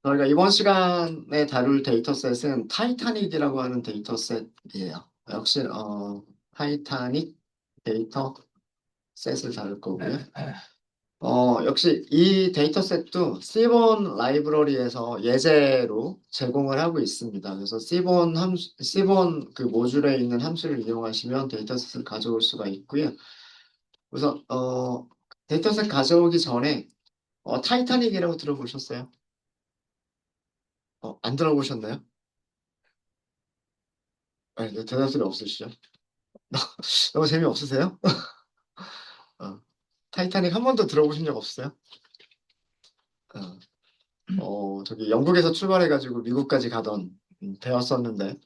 저희가 이번 시간에 다룰 데이터셋은 타이타닉이라고 하는 데이터셋이에요. 역시 타이타닉 데이터셋을 다룰 거고요. 역시 이 데이터셋도 시본 라이브러리에서 예제로 제공을 하고 있습니다. 그래서 시본 그 모듈에 있는 함수를 이용하시면 데이터셋을 가져올 수가 있고요. 그래서 데이터셋 가져오기 전에 타이타닉이라고 들어보셨어요? 안 들어보셨나요? 네, 대답들이 없으시죠? 너무 재미없으세요? 어, 타이타닉 한 번도 들어보신 적 없어요? 어, 저기 영국에서 출발해가지고 미국까지 가던 배였었는데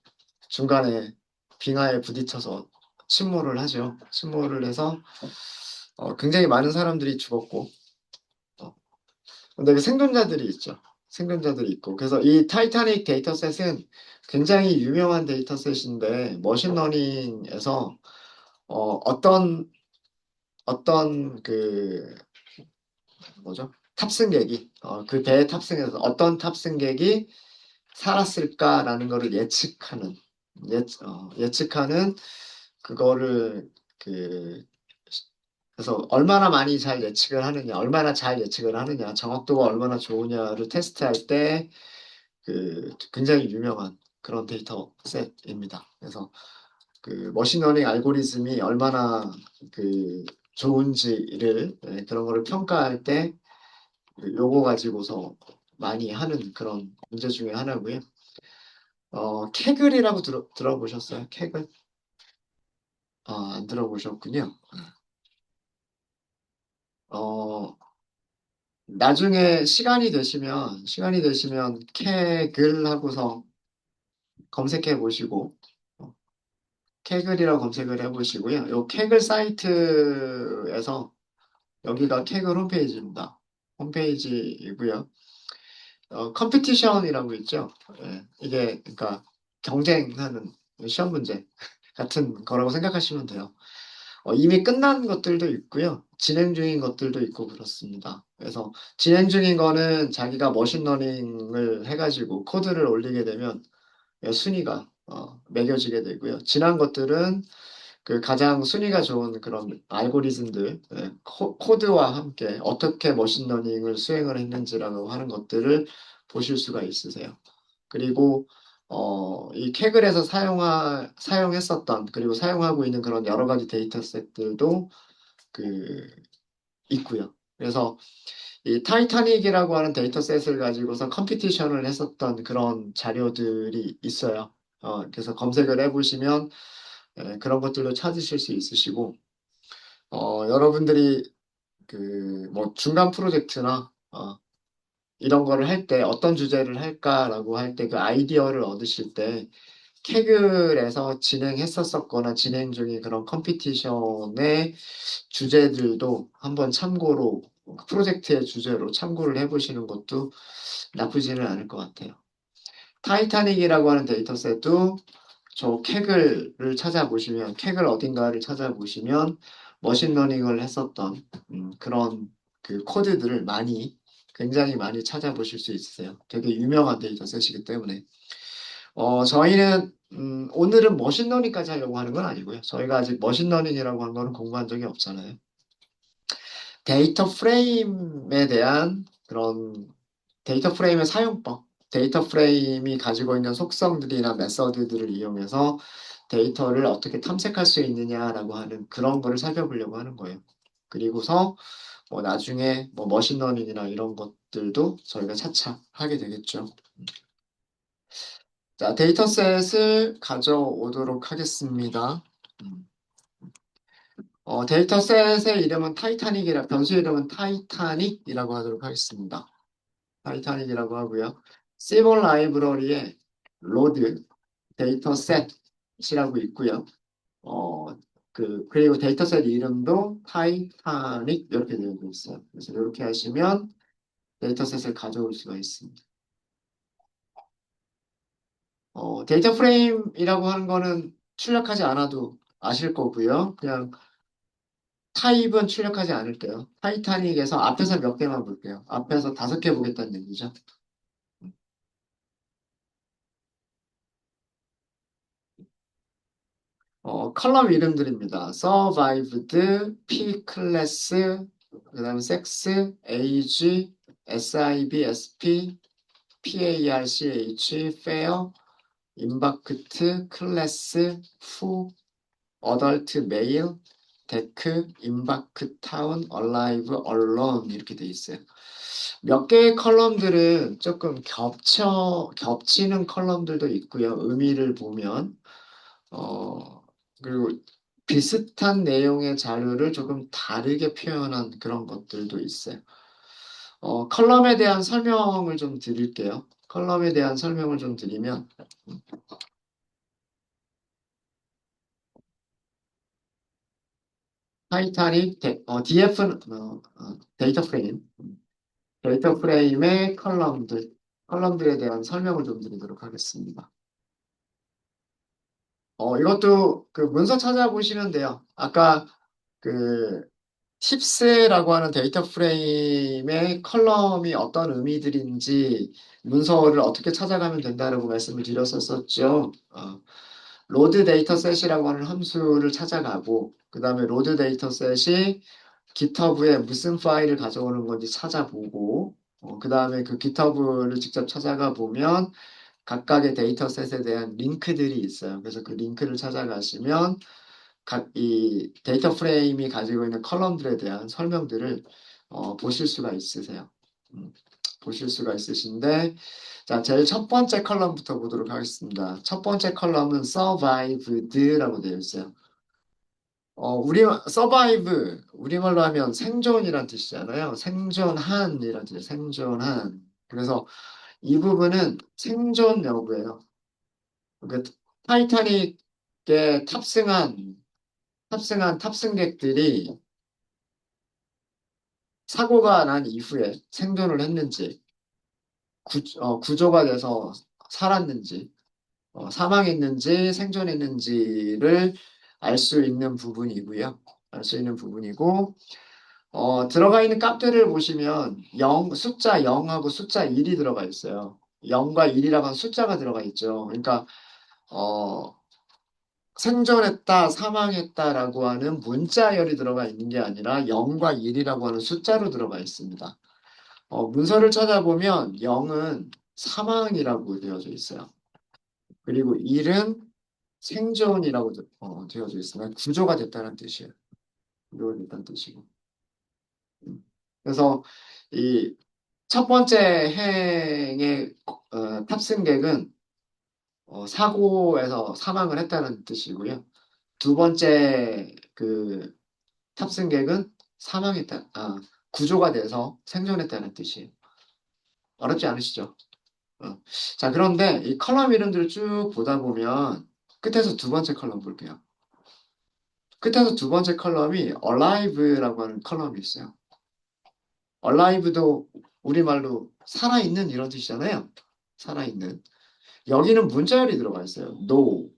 중간에 빙하에 부딪혀서 침몰을 하죠. 침몰을 해서 굉장히 많은 사람들이 죽었고 어, 근데 그 생존자들이 있죠. 생존자들이 있고 그래서 이 타이타닉 데이터셋은 굉장히 유명한 데이터셋인데 머신러닝에서 어떤 그 뭐죠? 탑승객이 그 배에 탑승해서 어떤 탑승객이 살았을까라는 거를 예측하는 그거를 그 그래서 얼마나 많이 잘 예측을 하느냐, 얼마나 잘 예측을 하느냐, 정확도가 얼마나 좋으냐를 테스트할 때 굉장히 유명한 그런 데이터 셋입니다. 그래서 그 머신러닝 알고리즘이 얼마나 그 좋은지를 그런 거를 평가할 때 요거 가지고서 많이 하는 그런 문제 중에 하나고요. 캐글이라고 들어보셨어요? 캐글? 안 들어보셨군요. 어, 나중에 시간이 되시면 캐글 하고서 검색해 보시고, 어, 캐글이라고 검색을 해 보시고요. 요 캐글 사이트에서 여기가 캐글 홈페이지입니다. 홈페이지이고요. 컴피티션이라고 있죠. 예, 이게 그러니까 경쟁하는 시험 문제 같은 거라고 생각하시면 돼요. 이미 끝난 것들도 있고요. 진행 중인 것들도 있고 그렇습니다. 그래서 진행 중인 거는 자기가 머신러닝을 해가지고 코드를 올리게 되면 순위가 매겨지게 되고요. 지난 것들은 그 가장 순위가 좋은 그런 알고리즘들, 코드와 함께 어떻게 머신러닝을 수행을 했는지라고 하는 것들을 보실 수가 있으세요. 그리고 이 캐글에서 사용했었던 그리고 사용하고 있는 그런 여러 가지 데이터셋들도 그 있고요. 그래서 이 타이타닉이라고 하는 데이터셋을 가지고서 컴피티션을 했었던 그런 자료들이 있어요. 그래서 검색을 해보시면 그런 것들도 찾으실 수 있으시고, 여러분들이 그 뭐 중간 프로젝트나 이런 거를 할 때 어떤 주제를 할까라고 할 때 그 아이디어를 얻으실 때 케글에서 진행했었거나 진행 중인 그런 컴피티션의 주제들도 한번 참고로 프로젝트의 주제로 참고를 해보시는 것도 나쁘지는 않을 것 같아요. 타이타닉이라고 하는 데이터셋도 저 케글을 찾아보시면 케글 어딘가를 찾아보시면 머신러닝을 했었던 그런 그 코드들을 굉장히 많이 찾아보실 수 있으세요. 되게 유명한 데이터셋이기 때문에 저희는 오늘은 머신러닝까지 하려고 하는 건 아니고요. 저희가 아직 머신러닝이라고 하는 거는 공부한 적이 없잖아요. 데이터 프레임에 대한 그런 데이터 프레임의 사용법, 데이터 프레임이 가지고 있는 속성들이나 메서드들을 이용해서 데이터를 어떻게 탐색할 수 있느냐라고 하는 그런 거를 살펴보려고 하는 거예요. 그리고서 뭐 나중에 뭐 머신러닝이나 이런 것들도 저희가 차차 하게 되겠죠. 자, 데이터셋을 가져오도록 하겠습니다. 음. 데이터셋의 이름은 변수 이름은 타이타닉이라고 하도록 하겠습니다. 타이타닉이라고 하고요. 시본 라이브러리에 로드 데이터셋이라고 있고요. 어, 그리고 데이터셋 이름도 타이타닉 이렇게 되어 있어요. 그래서 이렇게 하시면 데이터셋을 가져올 수가 있습니다. 데이터 프레임이라고 하는 거는 출력하지 않아도 아실 거고요. 그냥 타입은 출력하지 않을게요. 타이타닉에서 앞에서 몇 개만 볼게요. 앞에서 5개 보겠다는 얘기죠. 컬럼 이름들입니다. survived, p 클래스, 그다음에 sex, age, sib, sp, parch, fair, 임박트, 클래스, 후, 어덜트, 메일, 데크, 임바크, 타운, 얼라이브, 언론 이렇게 돼 있어요. 몇 개의 컬럼들은 조금 겹치는 컬럼들도 있고요. 의미를 보면 그리고 비슷한 내용의 자료를 조금 다르게 표현한 그런 것들도 있어요. 컬럼에 대한 설명을 좀 드릴게요. 컬럼에 대한 설명을 좀 드리면 타이타닉 DF는 데이터 프레임, 데이터 프레임의 컬럼들에 대한 설명을 좀 드리도록 하겠습니다. 이것도 그 문서 찾아보시면 돼요. 아까 그 팁스라고 하는 데이터 프레임의 컬럼이 어떤 의미들인지 문서를 어떻게 찾아가면 된다라고 말씀을 드렸었죠. 로드 데이터셋이라고 하는 함수를 찾아가고 그 다음에 로드 데이터셋이 GitHub에 무슨 파일을 가져오는 건지 찾아보고 그 다음에 그 GitHub를 직접 찾아가 보면 각각의 데이터셋에 대한 링크들이 있어요. 그래서 그 링크를 찾아가시면 각 이 데이터 프레임이 가지고 있는 컬럼들에 대한 설명들을 보실 수가 있으세요. 음, 보실 수가 있으신데 자, 제일 첫 번째 컬럼부터 보도록 하겠습니다. 첫 번째 컬럼은 survived라고 되어 있어요. survive, 우리말로 하면 생존이란 뜻이잖아요. 생존한이란 뜻이에요. 생존한. 그래서 이 부분은 생존 여부예요. 그 타이타닉에 탑승한 탑승객들이 사고가 난 이후에 생존을 했는지, 구조가 돼서 살았는지, 사망했는지 생존했는지를 알 수 있는 부분이고요. 알 수 있는 부분이고, 들어가 있는 값들을 보시면 숫자 0하고 숫자 1이 들어가 있어요. 0과 1이라고 하는 숫자가 들어가 있죠. 그러니까, 어, 생존했다, 사망했다라고 하는 문자열이 들어가 있는 게 아니라 0과 1이라고 하는 숫자로 들어가 있습니다. 문서를 찾아보면 0은 사망이라고 되어져 있어요. 그리고 1은 생존이라고 되어져 있으면 구조가 됐다는 뜻이에요. 구조가 됐다는 뜻이고. 그래서 이 첫 번째 행의 탑승객은 사고에서 사망을 했다는 뜻이고요. 두 번째 그 탑승객은 구조가 돼서 생존했다는 뜻이에요. 어렵지 않으시죠? 어. 자, 그런데 이 컬럼 이름들을 쭉 보다 보면 끝에서 두 번째 컬럼 볼게요. 끝에서 두 번째 컬럼이 alive라고 하는 컬럼이 있어요. alive도 우리말로 살아있는 이런 뜻이잖아요. 살아있는. 여기는 문자열이 들어가 있어요. no.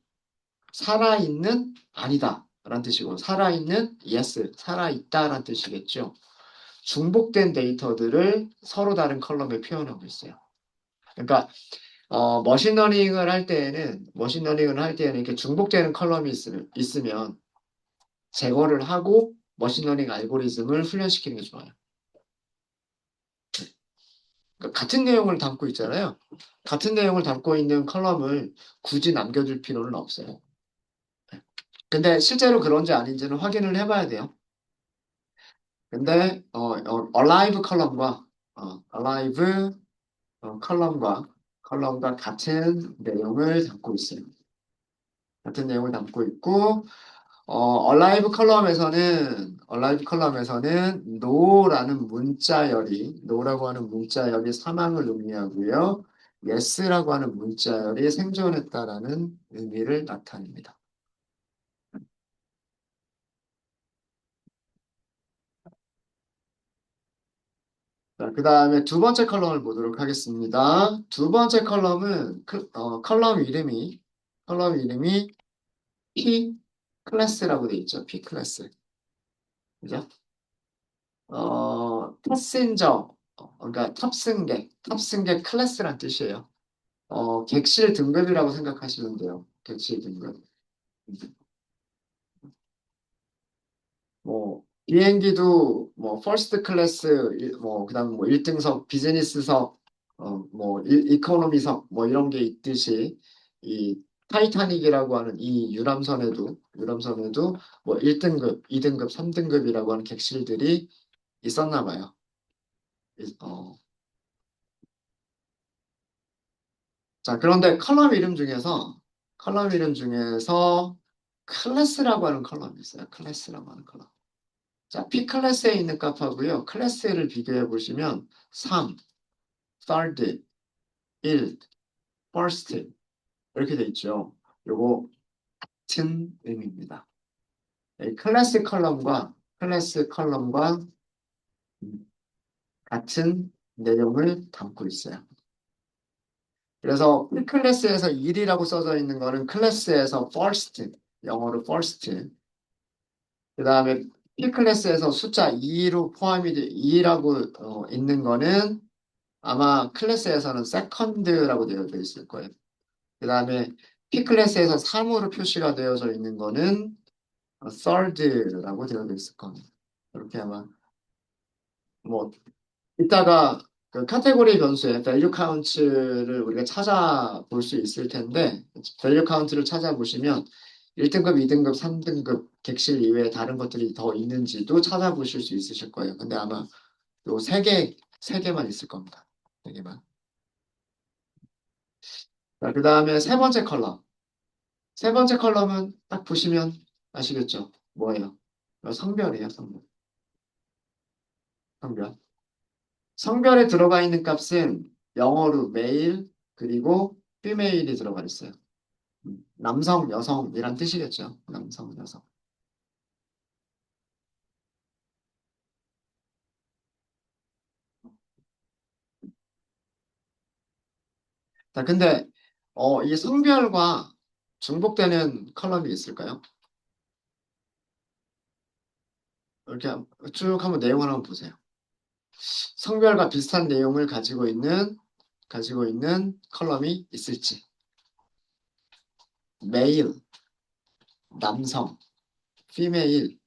살아있는 아니다. 라는 뜻이고 살아있는 yes. 살아있다라는 뜻이겠죠. 중복된 데이터들을 서로 다른 컬럼에 표현하고 있어요. 그러니까 머신러닝을 할 때에는 이렇게 중복되는 컬럼이 있으면 제거를 하고 머신러닝 알고리즘을 훈련시키는 게 좋아요. 그러니까 같은 내용을 담고 있잖아요. 같은 내용을 담고 있는 컬럼을 굳이 남겨둘 필요는 없어요. 근데 실제로 그런지 아닌지는 확인을 해봐야 돼요. 근데 alive 컬럼과 alive 컬럼과 같은 내용을 담고 있어요. 같은 내용을 담고 있고 얼라이브 컬럼에서는 no라고 하는 문자열이 사망을 의미하고요. yes라고 하는 문자열이 생존했다라는 의미를 나타냅니다. 자, 그 다음에 두 번째 컬럼을 보도록 하겠습니다. 두 번째 컬럼은 컬럼 이름이 P 클래스라고 돼 있죠. P 클래스. 그죠? 패센저, 그러니까 탑승객 클래스란 뜻이에요. 객실 등급이라고 생각하시면 돼요. 객실 등급. 뭐 비행기도 뭐 퍼스트 클래스 뭐 그다음 뭐 1등석 비즈니스석 뭐 이코노미석 뭐 이런 게 있듯이 이 타이타닉이라고 하는 이 유람선에도 뭐 1등급, 2등급, 3등급이라고 하는 객실들이 있었나 봐요. 어. 자, 그런데 컬럼 이름 중에서 클래스라고 하는 컬럼이 있어요. 클래스라고 하는 컬럼. 자, P 클래스에 있는 값하고요. 클래스를 비교해 보시면 3, third, 1, first 이렇게 돼 있죠. 요거 같은 의미입니다. 이 클래스 컬럼과 같은 내용을 담고 있어요. 그래서 P 클래스에서 1이라고 써져 있는 거는 클래스에서 first, 영어로 first. 그다음에 P 클래스에서 숫자 2로 포함이 돼 2라고 있는 거는 아마 클래스에서는 세컨드라고 되어 있을 거예요. 그 다음에 P 클래스에서 3으로 표시가 되어져 있는 거는 third라고 되어 있을 겁니다. 이렇게 아마 뭐 이따가 그 카테고리 변수의 value count를 우리가 찾아볼 수 있을 텐데 value count를 찾아보시면 1등급, 2등급, 3등급 객실 이외에 다른 것들이 더 있는지도 찾아보실 수 있으실 거예요. 근데 아마 요 세 개만 있을 겁니다. 세 개만. 자, 그 다음에 세 번째 컬럼. 세 번째 컬럼은 딱 보시면 아시겠죠? 뭐예요? 성별이에요, 성별. 성별. 성별에 들어가 있는 값은 영어로 메일 그리고 피메일이 들어가 있어요. 남성, 여성이란 뜻이겠죠. 남성, 여성. 자, 근데 이 성별과 중복되는 컬럼이 있을까요? 이렇게 쭉 한번 내용을 한번 보세요. 성별과 비슷한 내용을 가지고 있는 컬럼이 있을지. 메일, 남성, 피메일,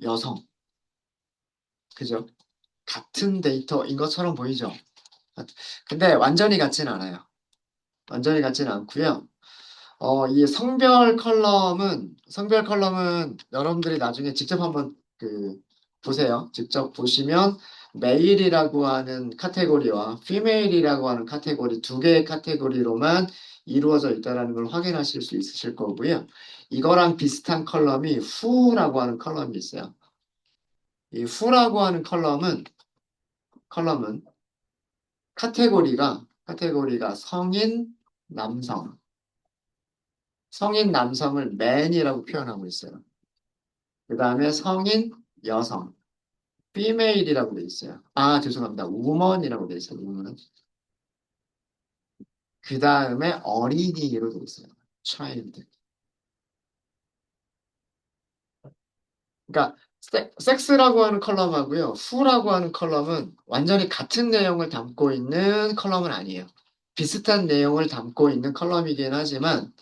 여성. 그죠? 같은 데이터인 것처럼 보이죠? 근데 완전히 같진 않아요. 완전히 같지는 않고요. 이 성별 컬럼은 여러분들이 나중에 직접 한번 보세요. 직접 보시면 메일이라고 하는 카테고리와 피메일이라고 하는 카테고리 두 개의 카테고리로만 이루어져 있다는 걸 확인하실 수 있으실 거고요. 이거랑 비슷한 컬럼이 후라고 하는 컬럼이 있어요. 이 후라고 하는 컬럼은 카테고리가 남성, 성인 남성을 man이라고 표현하고 있어요. 그 다음에 성인 여성, female이라고 돼 있어요. 아, 죄송합니다. woman이라고 돼 있어요. woman. 그 다음에 어린이로 돼 있어요. child. 그러니까 섹스라고 하는 컬럼하고요. 후라고 하는 컬럼은 완전히 같은 내용을 담고 있는 컬럼은 아니에요. 비슷한 내용을 담고 있는 컬럼이긴 하지만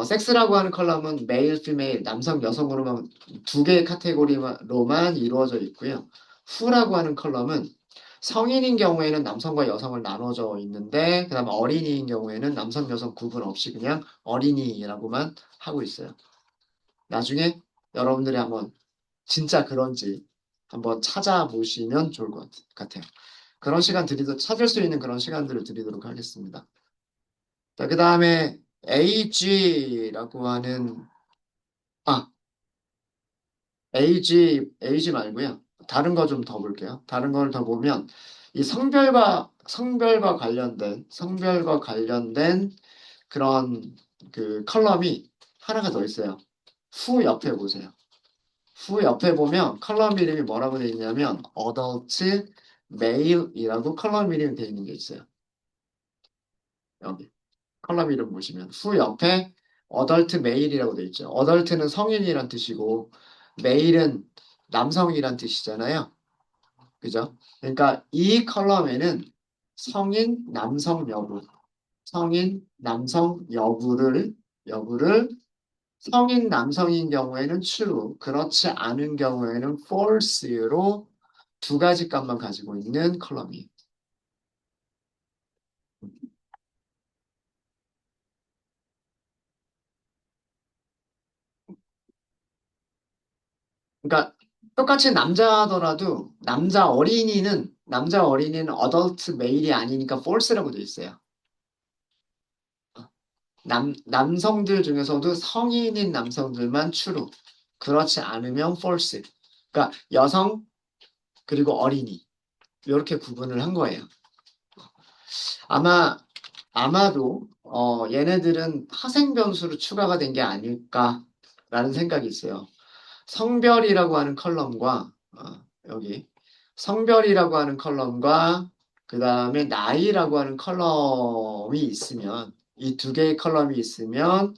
섹스라고 하는 컬럼은 메일, 피메일, 남성, 여성으로만 두 개의 카테고리로만 이루어져 있고요. 후라고 하는 컬럼은 성인인 경우에는 남성과 여성을 나눠져 있는데, 그 다음에 어린이인 경우에는 남성, 여성 구분 없이 그냥 어린이라고만 하고 있어요. 나중에 여러분들이 한번 진짜 그런지 한번 찾아보시면 좋을 것 같아요. 찾을 수 있는 그런 시간들을 드리도록 하겠습니다. 자, 그 다음에 AG라고 하는, 아, AG 말고요. 다른 거 좀 더 볼게요. 다른 걸 더 보면, 이 성별과 관련된 그런 컬럼이 하나가 더 있어요. 후 옆에 보세요. 후 옆에 보면 컬럼 이름이 뭐라고 되어 있냐면, Adult Male이라고 컬럼 이름이 되어 있는 게 있어요. 여기. 컬럼 이름 보시면 후 옆에 어덜트 메일이라고 돼 있죠. 어덜트는 성인이란 뜻이고 메일은 남성이란 뜻이잖아요. 그죠? 그러니까 이 컬럼에는 성인 남성 여부, 성인 남성 여부를 성인 남성인 경우에는 true, 그렇지 않은 경우에는 false로 두 가지 값만 가지고 있는 컬럼이에요. 그러니까 똑같이 남자더라도 남자 어린이는 adult male이 아니니까 false라고 돼 있어요. 남성들 중에서도 성인인 남성들만 true. 그렇지 않으면 false. 그러니까 여성 그리고 어린이 이렇게 구분을 한 거예요. 아마 아마도 얘네들은 파생 변수로 추가가 된 게 아닐까라는 생각이 있어요. 성별이라고 하는 컬럼과 여기 성별이라고 하는 컬럼과 그 다음에 나이라고 하는 컬럼이 있으면 이 두 개의 컬럼이 있으면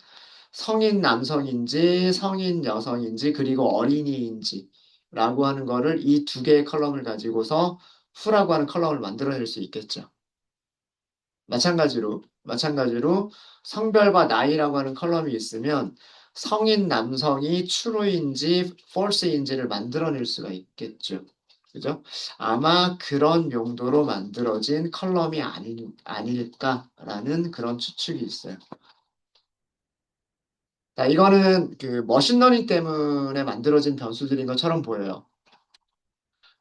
성인 남성인지 성인 여성인지 그리고 어린이인지 라고 하는 거를 이 두 개의 컬럼을 가지고서 후라고 하는 컬럼을 만들어낼 수 있겠죠. 마찬가지로 성별과 나이라고 하는 컬럼이 있으면 성인 남성이 true인지 false인지를 만들어낼 수가 있겠죠. 그죠? 아마 그런 용도로 만들어진 컬럼이 아닐까라는 그런 추측이 있어요. 자, 이거는 그 머신러닝 때문에 만들어진 변수들인 것처럼 보여요.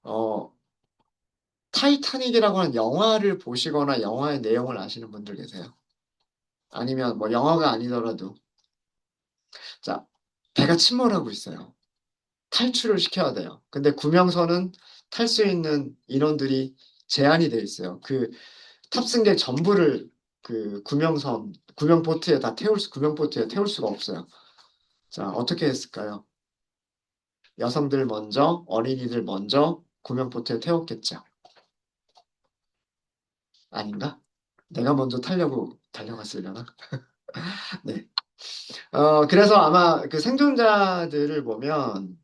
어, 타이타닉이라고 하는 영화를 보시거나 영화의 내용을 아시는 분들 계세요? 아니면 뭐 영화가 아니더라도 자, 배가 침몰하고 있어요. 탈출을 시켜야 돼요. 근데 구명선은 탈 수 있는 인원들이 제한이 돼 있어요. 그 탑승객 전부를 그 구명보트에 태울 수가 없어요. 자, 어떻게 했을까요? 여성들 먼저, 어린이들 먼저 구명보트에 태웠겠죠. 아닌가? 내가 먼저 타려고 달려갔으려나? 네. 그래서 아마 그 생존자들을 보면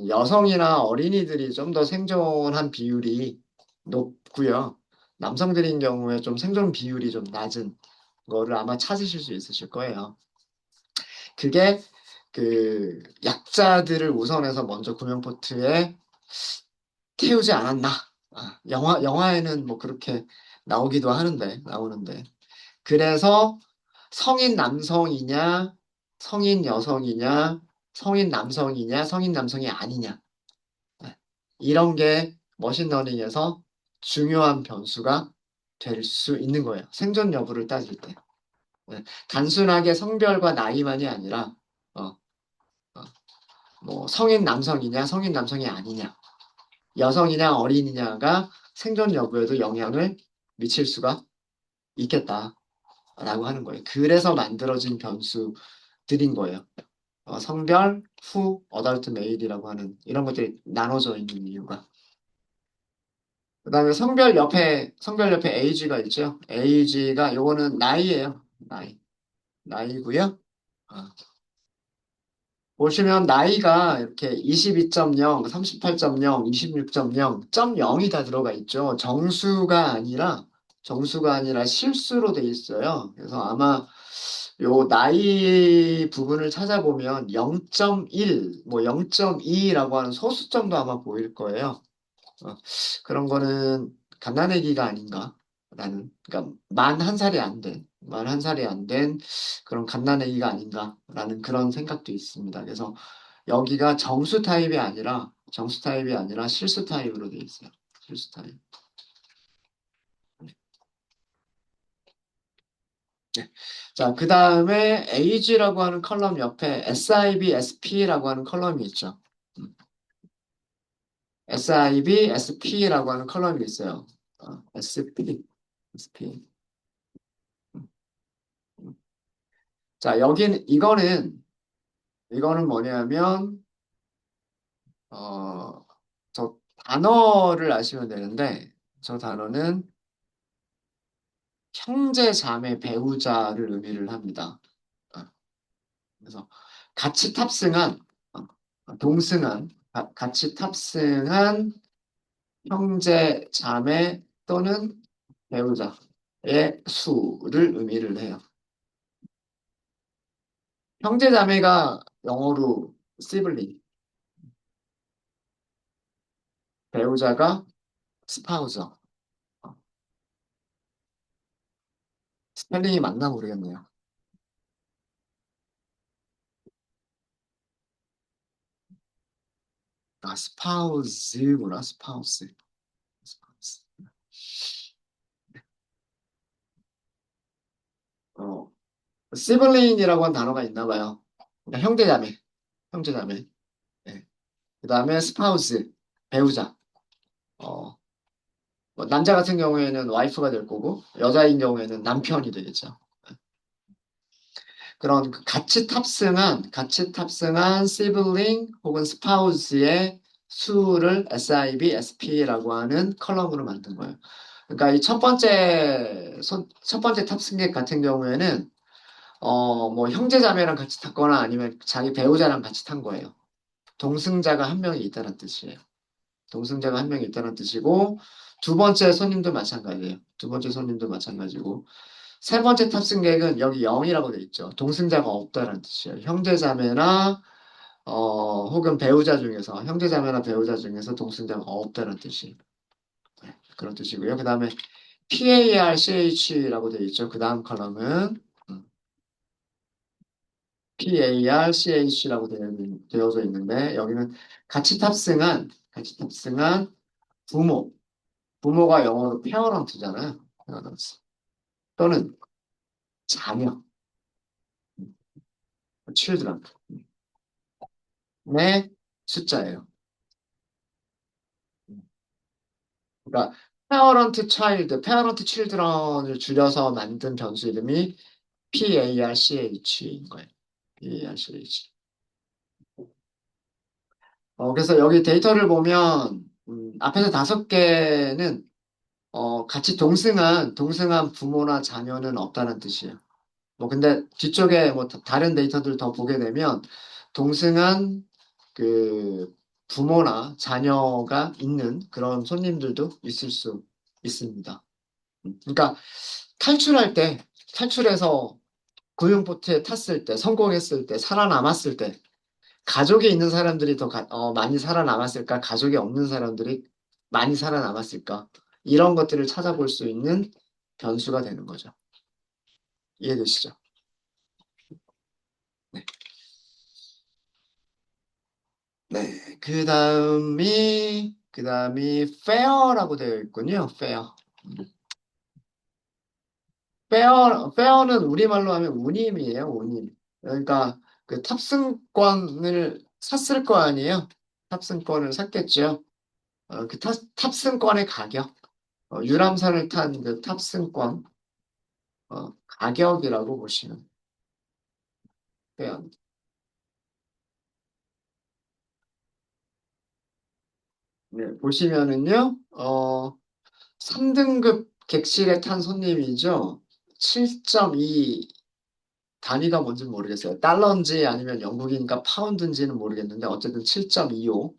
여성이나 어린이들이 좀 더 생존한 비율이 높고요. 남성들인 경우에 좀 생존 비율이 좀 낮은 거를 아마 찾으실 수 있으실 거예요. 그게 그 약자들을 우선해서 먼저 구명보트에 태우지 않았나. 영화에는 뭐 그렇게 나오는데. 그래서 성인 남성이냐, 성인 여성이냐, 성인 남성이냐, 성인 남성이 아니냐. 네. 이런 게 머신러닝에서 중요한 변수가 될 수 있는 거예요. 생존 여부를 따질 때. 네. 단순하게 성별과 나이만이 아니라, 어, 어, 뭐 성인 남성이냐, 성인 남성이 아니냐, 여성이냐, 어린이냐가 생존 여부에도 영향을 미칠 수가 있겠다라고 하는 거예요. 그래서 만들어진 변수들인 거예요. 성별, 어덜트 메일이라고 하는 이런 것들이 나눠져 있는 이유가. 그다음에 성별 옆에 age가 있죠. age가 요거는 나이예요. 나이고요. 어, 보시면 나이가 이렇게 22.0, 38.0, 26.0, 0이 다 들어가 있죠. 정수가 아니라 실수로 돼 있어요. 그래서 아마 요 나이 부분을 찾아보면 0.1, 뭐 0.2라고 하는 소수점도 아마 보일 거예요. 어, 그런 거는 갓난아기가 아닌가라는, 그러니까 만 1살이 안 된 그런 갓난아기가 아닌가라는 그런 생각도 있습니다. 그래서 여기가 정수 타입이 아니라 실수 타입으로 돼 있어요. 실수 타입. 네. 자, 그 다음에 age라고 하는 컬럼 옆에 SIB, SP라고 하는 컬럼이 있죠. SIB, SP라고 하는 컬럼이 있어요. SP. 자, 이거는 뭐냐면, 어, 저 단어를 아시면 되는데, 저 단어는 형제, 자매, 배우자를 의미를 합니다. 어, 그래서 같이 탑승한, 같이 탑승한 형제, 자매 또는 배우자의 수를 의미를 해요. 영어로 시블링, 배우자가 스파우저. 어, 스펠링이 맞나 모르겠네요. 아, 스파우즈구나, 스파우스. 스파우스. 어, 시블링이라고 한 단어가 있나 봐요. 그러니까 형제자매, 형제자매. 네. 그다음에 스파우스, 배우자. 어, 뭐 남자 같은 경우에는 와이프가 될 거고, 여자인 경우에는 남편이 되겠죠. 그런 그 같이 탑승한 시블링 혹은 스파우스의 수를 SIB, SP라고 하는 컬럼으로 만든 거예요. 그러니까 이 첫 번째 탑승객 같은 경우에는 뭐 형제자매랑 같이 탔거나 아니면 자기 배우자랑 같이 탄 거예요. 동승자가 한 명이 있다는 뜻이에요. 동승자가 한 명이 있다는 뜻이고 두 번째 손님도 마찬가지예요. 두 번째 손님도 마찬가지고 세 번째 탑승객은 여기 0이라고 돼 있죠. 동승자가 없다는 뜻이에요. 혹은 배우자 중에서 형제자매나 배우자 중에서 동승자가 없다는 뜻이 그런 뜻이고요. 그 다음에 PARCH라고 돼 있죠. 그 다음 컬럼은 PARCH라고 되어져 있는데 여기는 같이 탑승한 부모, 부모가 영어로 페어런트잖아요. 페어런트. 또는 자녀, children의 숫자예요. 그러니까 페어런트 children을 줄여서 만든 변수 이름이 PARCH인 거예요. PARCH. 그래서 여기 데이터를 보면 앞에서 다섯 개는 같이 동승한 부모나 자녀는 없다는 뜻이에요. 뭐 근데 뒤쪽에 뭐 다른 데이터들 더 보게 되면 동승한 그 부모나 자녀가 있는 그런 손님들도 있을 수 있습니다. 그러니까 탈출해서 구용보트에 탔을 때, 성공했을 때, 살아남았을 때, 가족이 있는 사람들이 많이 살아남았을까? 가족이 없는 사람들이 많이 살아남았을까? 이런 것들을 찾아볼 수 있는 변수가 되는 거죠. 이해되시죠? 네. 네. 그 다음이 fair라고 되어 있군요. fair. 페어는 우리말로 하면 운임이에요, 운임. 그러니까 그 탑승권을 샀을 거 아니에요? 탑승권을 샀겠죠. 그 탑승권의 가격, 유람선을 탄 그 탑승권, 가격이라고 보시면 돼요. 네, 보시면은요, 3등급 객실에 탄 손님이죠. 7.2 단위가 뭔지 모르겠어요. 달러인지 아니면 영국인가 파운드인지는 모르겠는데 어쨌든 7.25.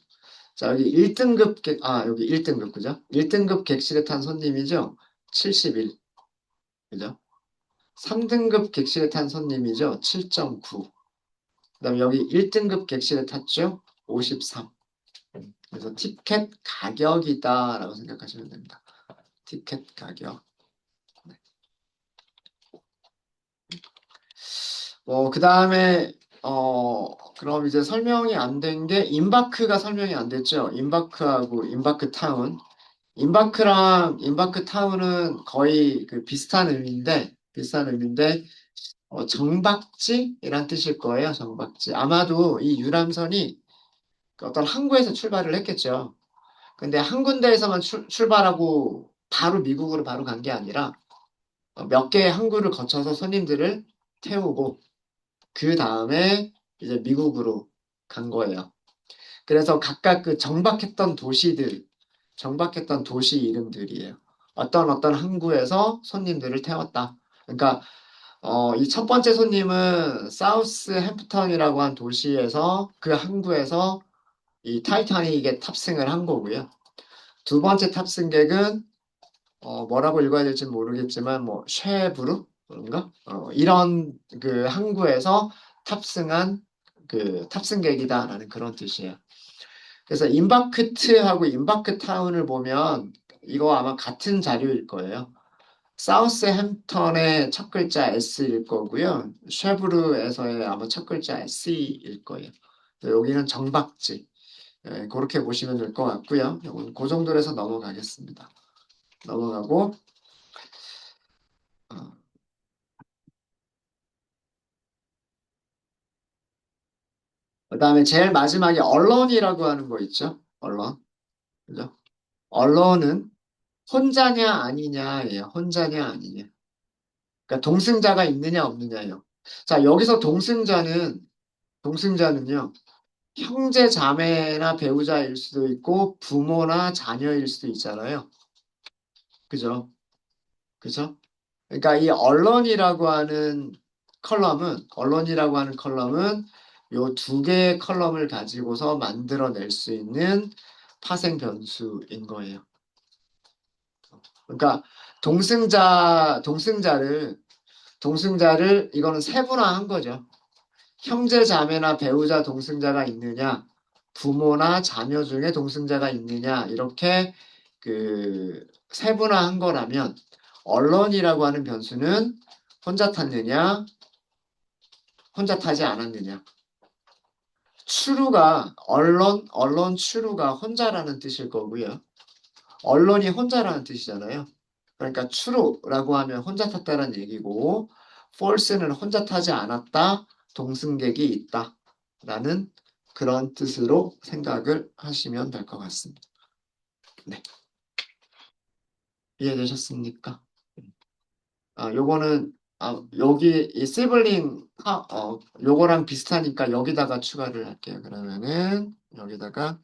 자, 여기 1등급, 그죠? 1등급 객실에 탄 손님이죠? 71, 그죠? 3등급 객실에 탄 손님이죠? 7.9. 그다음 여기 1등급 객실에 탔죠? 53. 그래서 티켓 가격이다라고 생각하시면 됩니다. 티켓 가격. 그 다음에, 그럼 이제 설명이 안 된 게, 임바크가 설명이 안 됐죠? 임바크하고 임바크타운. 임바크타운은 거의 그 비슷한 의미인데, 정박지이란 뜻일 거예요, 정박지. 아마도 이 유람선이 그 어떤 항구에서 출발을 했겠죠. 근데 한 군데에서만 출발하고 바로 미국으로 바로 간 게 아니라 몇 개의 항구를 거쳐서 손님들을 태우고 그 다음에 이제 미국으로 간 거예요. 그래서 각각 그 정박했던 도시 이름들이에요. 어떤 항구에서 손님들을 태웠다. 그러니까 이 첫 번째 손님은 사우스 햄프턴이라고 한 도시에서 그 항구에서 이 타이타닉에 탑승을 한 거고요. 두 번째 탑승객은 뭐라고 읽어야 될지 모르겠지만 뭐 쉐브르 그런가? 이런 그 항구에서 탑승한 그 탑승객이다라는 그런 뜻이에요. 그래서 임바크트하고 임바크타운을 보면 이거 아마 같은 자료일 거예요. 사우스햄턴의 첫 글자 S일 거고요. 쉐브르에서의 아마 첫 글자 C일 거예요. 여기는 정박지. 예, 그렇게 보시면 될 것 같고요. 이건 그 정도로 해서 넘어가겠습니다. 넘어가고 어, 그다음에 제일 마지막에 언론이라고 하는 거 있죠? 언론. 그죠? 언론은 혼자냐 아니냐예요. 혼자냐 아니냐. 그러니까 동승자가 있느냐 없느냐예요. 자, 여기서 동승자는요. 형제 자매나 배우자일 수도 있고 부모나 자녀일 수도 있잖아요. 그죠? 그죠? 그러니까 이 언론이라고 하는 컬럼은 요 두 개의 컬럼을 가지고서 만들어낼 수 있는 파생 변수인 거예요. 그러니까 동승자를 이거는 세분화한 거죠. 형제 자매나 배우자 동승자가 있느냐, 부모나 자녀 중에 동승자가 있느냐, 이렇게 그 세분화한 거라면 언론이라고 하는 변수는 혼자 탔느냐, 혼자 타지 않았느냐. 언론 추루가 혼자라는 뜻일 거고요. 언론이 혼자라는 뜻이잖아요. 그러니까 true라고 하면 혼자 탔다는 얘기고 false는 혼자 타지 않았다, 동승객이 있다 라는 그런 뜻으로 생각을 하시면 될 것 같습니다. 네, 이해되셨습니까? 요거는 여기 이 시블링 요거랑 비슷하니까 여기다가 추가를 할게요. 그러면은 여기다가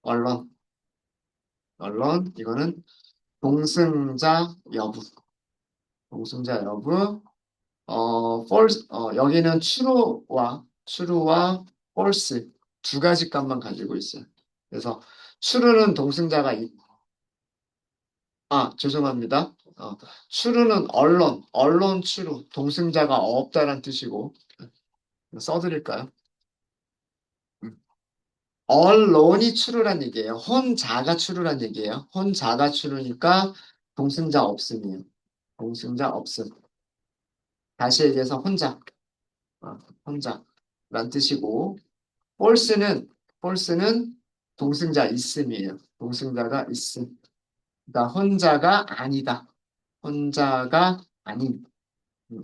언론 이거는 동승자 여부 false, 여기는 true와 false 두 가지 값만 가지고 있어요. 그래서 true는 죄송합니다. true는 언론 true, 동승자가 없다란 뜻이고, 써드릴까요? 음. 언론이 true란 얘기예요. 혼자가 true란 얘기예요. 혼자가 true니까 동승자 없음이에요. 동승자 없음. 다시 얘기해서 어, 혼자란 뜻이고, false는 동승자 있음이에요. 동승자가 있음. 그러니까 혼자가 아니다. 혼자가 아닌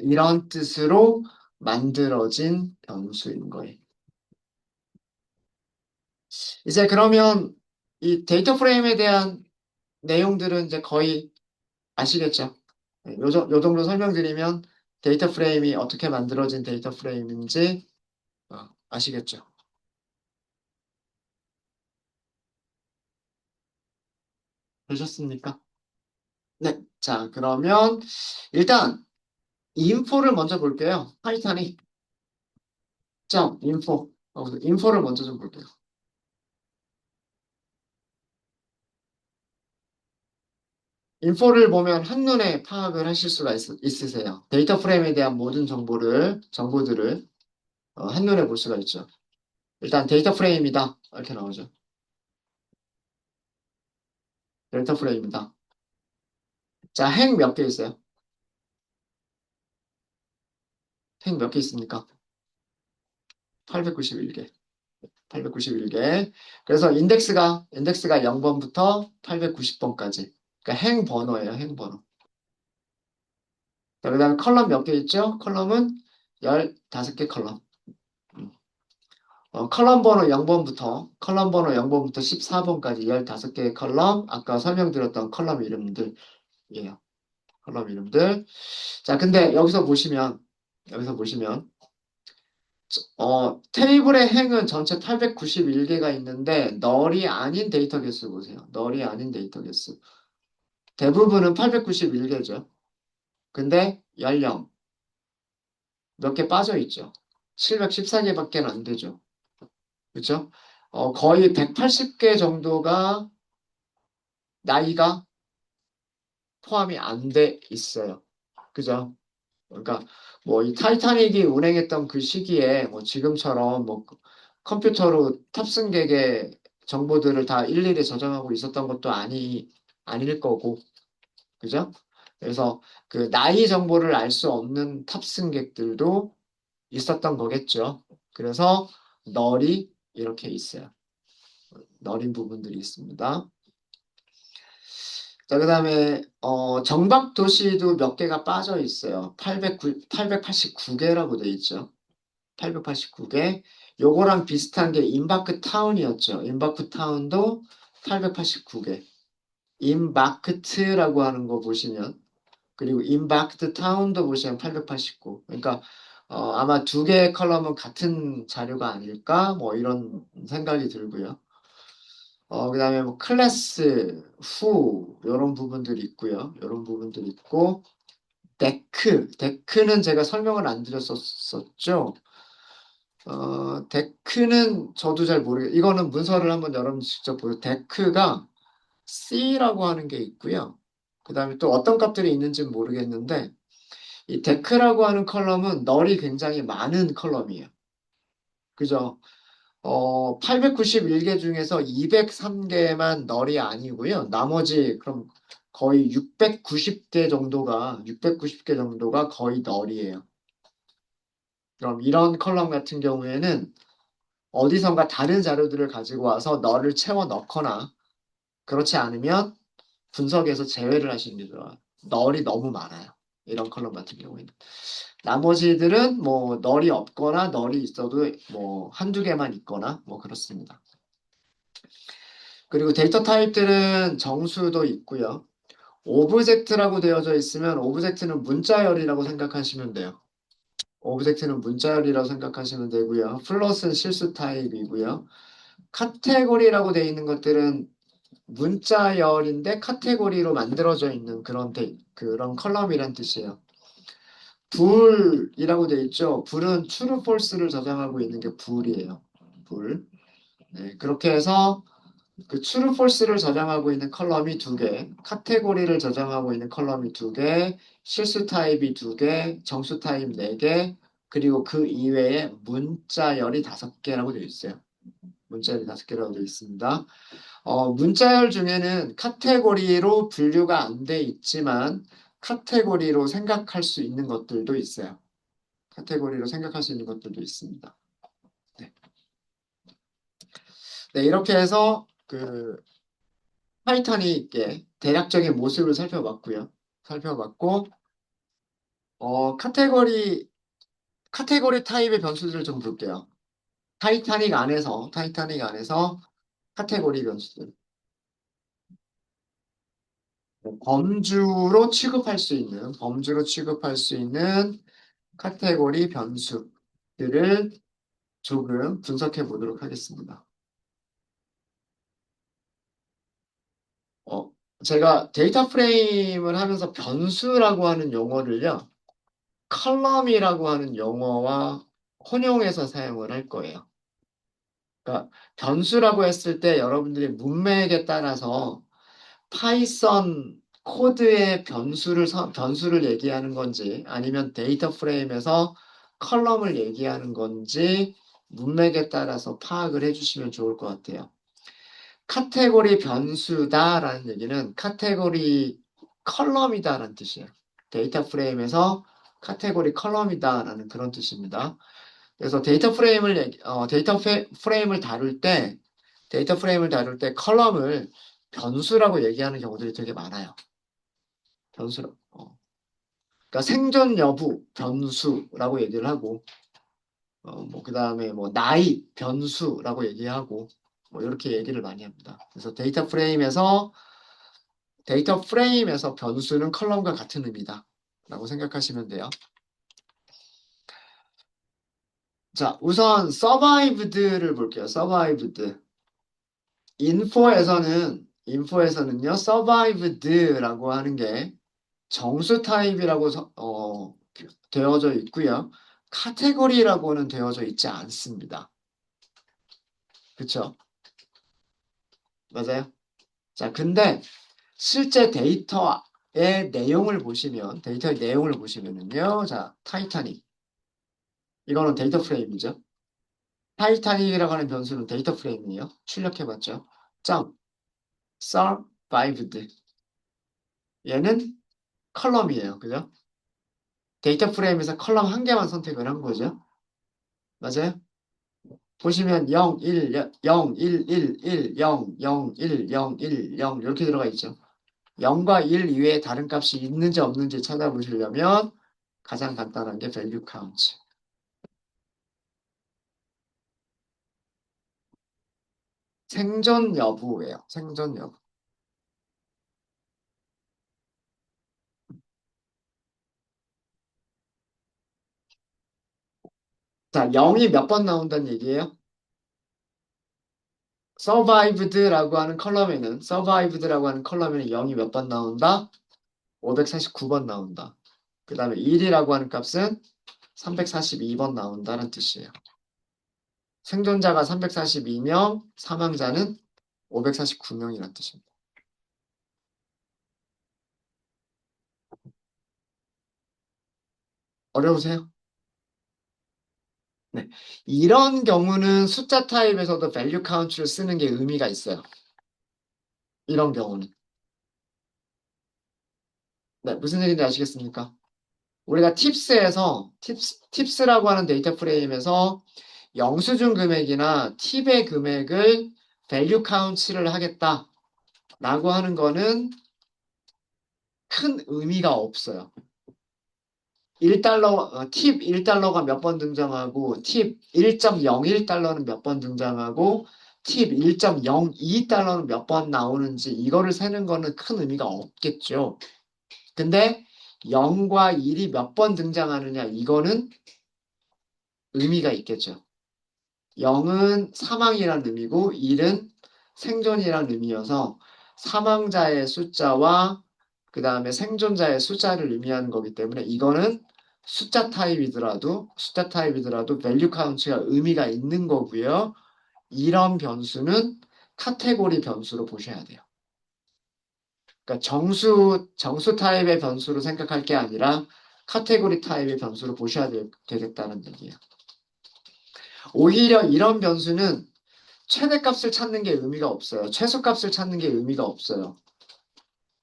이런 뜻으로 만들어진 변수인 거예요. 이제 그러면 이 데이터 프레임에 대한 내용들은 이제 거의 아시겠죠? 네, 요 정도 설명드리면 데이터 프레임이 어떻게 만들어진 데이터 프레임인지 아시겠죠? 되셨습니까? 네. 자, 그러면 일단 인포를 먼저 볼게요. 파이썬이 점 인포를 먼저 좀 볼게요. 인포를 보면 한눈에 파악을 하실 수가 있으세요. 데이터 프레임에 대한 모든 정보들을 한눈에 볼 수가 있죠. 일단 데이터 프레임이다. 이렇게 나오죠. 데이터 프레임이다. 자, 핵 몇 개 있어요? 핵 몇 개 있습니까? 891개. 891개. 그래서 인덱스가 0번부터 890번까지. 그러니까 행 번호예요, 행 번호. 자, 그다음에 컬럼 몇 개 있죠? 컬럼은 15개 컬럼. 음. 컬럼 번호 0번부터 14번까지 15개의 컬럼, 아까 설명드렸던 컬럼 이름들이에요. 컬럼 이름들. 자, 근데 여기서 보시면, 테이블의 행은 전체 891개가 있는데, 널이 아닌 데이터 개수 보세요. 널이 아닌 데이터 개수. 대부분은 891개죠. 근데 연령 몇 개 빠져 있죠. 714개밖에 안 되죠. 그렇죠? 거의 180개 정도가 나이가 포함이 안 돼 있어요. 그죠? 그러니까 뭐 이 타이타닉이 운행했던 그 시기에 뭐 지금처럼 뭐 컴퓨터로 탑승객의 정보들을 다 일일이 저장하고 있었던 것도 아닐 거고, 그죠? 그래서 그 나이 정보를 알 수 없는 탑승객들도 있었던 거겠죠. 그래서 널이 이렇게 있어요. 널인 부분들이 있습니다. 자, 그다음에 정박 도시도 몇 개가 빠져 있어요. 889개라고 돼 있죠. 889개. 요거랑 비슷한 게 임바크 타운이었죠. 임바크 타운도 889개. 임바크트라고 하는 거 보시면 그리고 임바크트 타운도 보시면 889. 그러니까 아마 두 개의 컬럼은 같은 자료가 아닐까? 뭐 이런 생각이 들고요. 그다음에 뭐 클래스, 후 이런 부분들이 있고요. 이런 부분들이 있고 데크는 제가 설명을 안 드렸었죠. 데크는 저도 잘 모르겠어요. 이거는 문서를 한번 여러분 직접 보세요. 데크가 C라고 하는 게 있고요. 그 다음에 또 어떤 값들이 있는지는 모르겠는데, 이 데크라고 하는 컬럼은 널이 굉장히 많은 컬럼이에요. 그죠? 891개 중에서 203개만 널이 아니고요. 나머지 그럼 거의 690개 정도가 거의 널이에요. 그럼 이런 컬럼 같은 경우에는 어디선가 다른 자료들을 가지고 와서 널을 채워 넣거나 그렇지 않으면 분석에서 제외를 하시는 게 좋아요. 널이 너무 많아요. 이런 컬럼 같은 경우에는. 나머지들은 뭐 널이 없거나 널이 있어도 뭐 한두 개만 있거나 뭐 그렇습니다. 그리고 데이터 타입들은 정수도 있고요. 오브젝트라고 되어져 있으면 오브젝트는 문자열이라고 생각하시면 돼요. 오브젝트는 문자열이라고 생각하시면 되고요. 플롯은 실수 타입이고요. 카테고리라고 되어 있는 것들은 문자열인데 카테고리로 만들어져 있는 그런 컬럼이란 뜻이에요. 불이라고 되어 있죠. 불은 true, false를 저장하고 있는 게 불이에요. 불. 네, 그렇게 해서 그 true, false를 저장하고 있는 컬럼이 두 개, 카테고리를 저장하고 있는 컬럼이 두 개, 실수 타입이 두 개, 정수 타입 네 개, 그리고 그 이외에 문자열이 다섯 개라고 되어 있어요. 문자열이 다섯 개라고 되어 있습니다. 문자열 중에는 카테고리로 분류가 안 돼 있지만 카테고리로 생각할 수 있는 것들도 있어요. 카테고리로 생각할 수 있는 것들도 있습니다. 네, 네, 이렇게 해서 그 파이썬이 대략적인 모습을 살펴봤고요. 살펴봤고 카테고리 타입의 변수들을 좀 볼게요. 타이타닉 안에서 카테고리 변수들. 범주로 취급할 수 있는 카테고리 변수들을 조금 분석해 보도록 하겠습니다. 어, 제가 데이터 프레임을 하면서 변수라고 하는 용어를요, 컬럼이라고 하는 용어와 혼용해서 사용을 할 거예요. 그러니까 변수라고 했을 때 여러분들이 문맥에 따라서 파이썬 코드의 변수를 얘기하는 건지 아니면 데이터 프레임에서 컬럼을 얘기하는 건지 문맥에 따라서 파악을 해주시면 좋을 것 같아요. 카테고리 변수다라는 얘기는 카테고리 컬럼이다라는 뜻이에요. 데이터 프레임에서 카테고리 컬럼이다라는 그런 뜻입니다. 그래서 데이터 프레임을 다룰 때 컬럼을 변수라고 얘기하는 경우들이 되게 많아요. 변수로. 그러니까 생존 여부 변수라고 얘기를 하고, 뭐 그다음에 뭐 나이 변수라고 얘기하고, 뭐 이렇게 얘기를 많이 합니다. 그래서 데이터 프레임에서 변수는 컬럼과 같은 의미다. 라고 생각하시면 돼요. 자, 우선 서바이브드를 볼게요. 서바이브드. 인포에서는요, 서바이브드라고 하는 게 정수 타입이라고 되어져 있고요. 카테고리라고는 되어져 있지 않습니다. 그쵸? 맞아요? 자, 근데 실제 내용을 보시면, 데이터의 내용을 보시면은요. 자, 타이타닉. 이거는 데이터 프레임이죠. 타이타닉이라고 하는 변수는 데이터 프레임이에요. 출력해봤죠. 점, survived. 얘는 컬럼이에요. 그죠? 데이터 프레임에서 컬럼 한 개만 선택을 한 거죠. 맞아요? 보시면 0, 1, 0, 1, 1, 1, 0, 0, 1, 0, 1, 0 이렇게 들어가 있죠. 0과 1 이외에 다른 값이 있는지 없는지 찾아보시려면 가장 간단한 게 value count. 생존 여부예요. 생존 여부. 자, 0이 몇 번 나온다는 얘기예요? survived라고 하는 컬럼에는 0이 몇 번 나온다? 549번 나온다. 그 다음에 1이라고 하는 값은 342번 나온다는 뜻이에요. 생존자가 342명, 사망자는 549명이라는 뜻입니다. 어려우세요? 네. 이런 경우는 숫자 타입에서도 value count를 쓰는 게 의미가 있어요. 이런 경우는. 네, 무슨 얘기인지 아시겠습니까? 우리가 팁스라고 하는 데이터 프레임에서 영수증 금액이나 팁의 금액을 value count를 하겠다라고 하는 거는 큰 의미가 없어요. 1달러, 팁 1달러가 몇 번 등장하고, 팁 1.01달러는 몇 번 등장하고, 팁 1.02달러는 몇 번 나오는지, 이거를 세는 거는 큰 의미가 없겠죠. 근데 0과 1이 몇 번 등장하느냐, 이거는 의미가 있겠죠. 0은 사망이란 의미고, 1은 생존이란 의미여서, 사망자의 숫자와 그 다음에 생존자의 숫자를 의미하는 거기 때문에 이거는 숫자 타입이더라도 value count가 의미가 있는 거고요. 이런 변수는 카테고리 변수로 보셔야 돼요. 그러니까 정수 타입의 변수로 생각할 게 아니라 카테고리 타입의 변수로 보셔야 되겠다는 얘기예요. 오히려 이런 변수는 최대값을 찾는 게 의미가 없어요. 최소값을 찾는 게 의미가 없어요.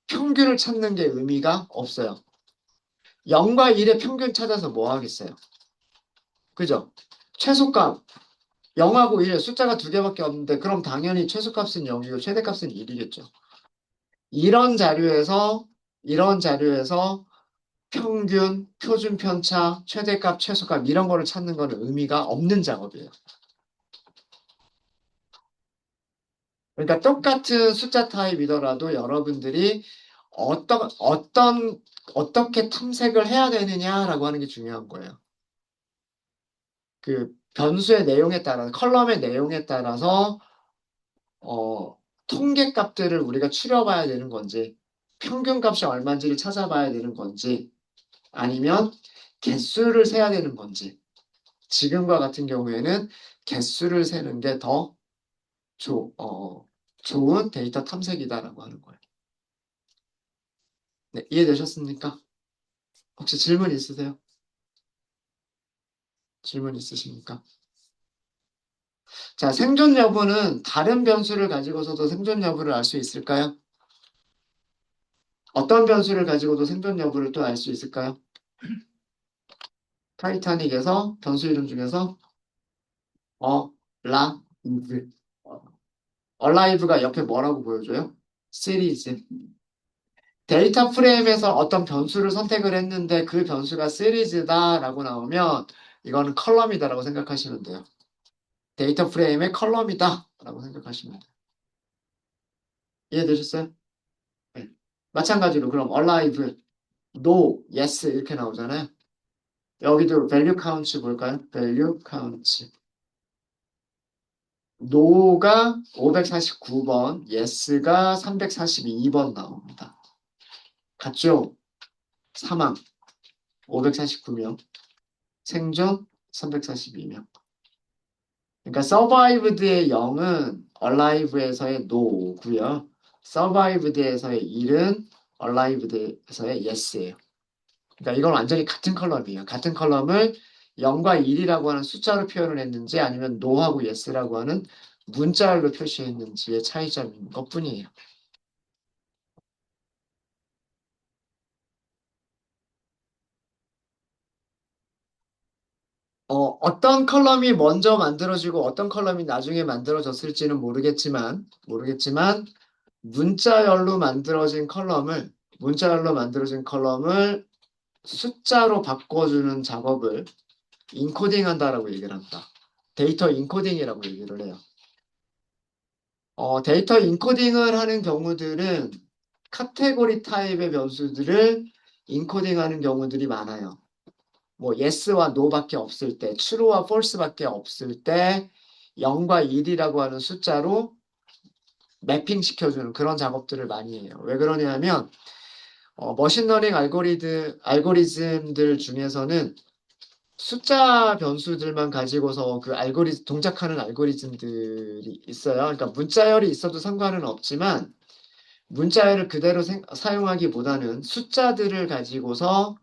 평균을 찾는 게 의미가 없어요. 0과 1의 평균 찾아서 뭐 하겠어요? 그죠? 최소값 0하고 1 숫자가 두 개밖에 없는데 그럼 당연히 최소값은 0이고 최대값은 1이겠죠. 이런 자료에서 평균, 표준 편차, 최대값, 최소값 이런 거를 찾는 거는 의미가 없는 작업이에요. 그러니까 똑같은 숫자 타입이더라도 여러분들이 어떻게 탐색을 해야 되느냐라고 하는 게 중요한 거예요. 그 변수의 내용에 따라, 컬럼의 내용에 따라서 통계 값들을 우리가 추려봐야 되는 건지, 평균 값이 얼마인지를 찾아봐야 되는 건지, 아니면 개수를 세야 되는 건지. 지금과 같은 경우에는 개수를 세는 게 더 좋은 데이터 탐색이다라고 하는 거예요. 네, 이해되셨습니까? 혹시 질문 있으세요? 질문 있으십니까? 자, 생존 여부는 다른 변수를 가지고서도 생존 여부를 알 수 있을까요? 어떤 변수를 가지고도 생존 여부를 또 알 수 있을까요? 타이타닉에서 변수 이름 중에서 alive. alive가 옆에 뭐라고 보여줘요? 시리즈. 데이터 프레임에서 어떤 변수를 선택을 했는데 그 변수가 시리즈다라고 나오면 이거는 컬럼이다라고 생각하시면 돼요. 데이터 프레임의 컬럼이다라고 생각하시면 돼요. 이해되셨어요? 네. 마찬가지로 그럼 alive, no, yes 이렇게 나오잖아요. 여기도 value count 볼까요? value count. no가 549번, yes가 342번 나옵니다. 같죠? 사망 549명, 생존 342명. 그러니까 survived의 0은 alive에서의 no고요. survived에서의 1은 alived에서의 yes예요. 그러니까 이건 완전히 같은 컬럼이에요. 같은 컬럼을 0과 1이라고 하는 숫자로 표현을 했는지 아니면 no하고 yes라고 하는 문자열로 표시했는지의 차이점인 것뿐이에요. 어떤 컬럼이 먼저 만들어지고 어떤 컬럼이 나중에 만들어졌을지는 모르겠지만, 문자열로 만들어진 컬럼을, 문자열로 만들어진 컬럼을 숫자로 바꿔주는 작업을 인코딩 한다라고 얘기를 한다. 데이터 인코딩이라고 얘기를 해요. 데이터 인코딩을 하는 경우들은 카테고리 타입의 변수들을 인코딩하는 경우들이 많아요. 뭐 yes와 no밖에 없을 때, true와 false밖에 없을 때 0과 1이라고 하는 숫자로 매핑 시켜주는 그런 작업들을 많이 해요. 왜 그러냐면 머신러닝 알고리즘들 중에서는 숫자 변수들만 가지고서 그 동작하는 알고리즘들이 있어요. 그러니까 문자열이 있어도 상관은 없지만 문자열을 그대로 사용하기보다는 숫자들을 가지고서